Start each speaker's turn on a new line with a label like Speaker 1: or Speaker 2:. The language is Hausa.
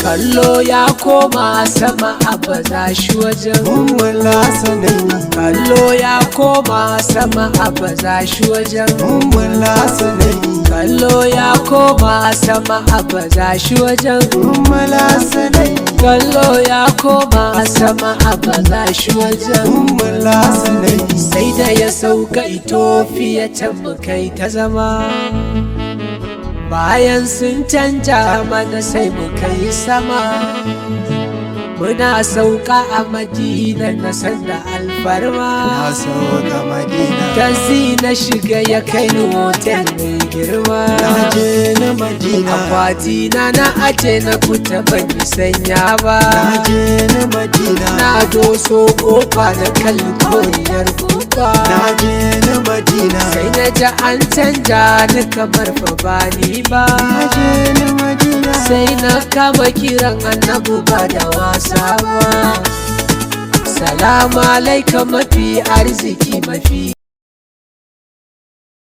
Speaker 1: kallo ya koma sama a baza shi wajen
Speaker 2: Ummul Hasanai,
Speaker 1: kallo ya koma sama a baza shi wajen
Speaker 2: Ummul Hasanai,
Speaker 1: kallo ya koma sama a baza shi wajen
Speaker 2: Ummul Hasanai,
Speaker 1: kallo ya koma sama a baza shi wajen
Speaker 2: Ummul Hasanai,
Speaker 1: sai da ya sauka Ethiopia can mu kai ta zama bayan sun canja mana sai mu kai sama muna sauka a Madina na sanda alfarma
Speaker 2: na sauka Madina,
Speaker 1: taxi na shiga ya kai ni hotel mai girma
Speaker 2: na je na Madina,
Speaker 1: akwati na aje na fita ban yi sanya ba
Speaker 2: na je na Madina,
Speaker 1: na doso kofa na kalli koriyar kuka
Speaker 2: na je na Madina,
Speaker 1: sai na ji an canja ni kamar fa ba ni ba
Speaker 2: na je na Madina,
Speaker 1: sai na kama kiran annabu ba da wasa ba salamu alaika mafi arziki mafi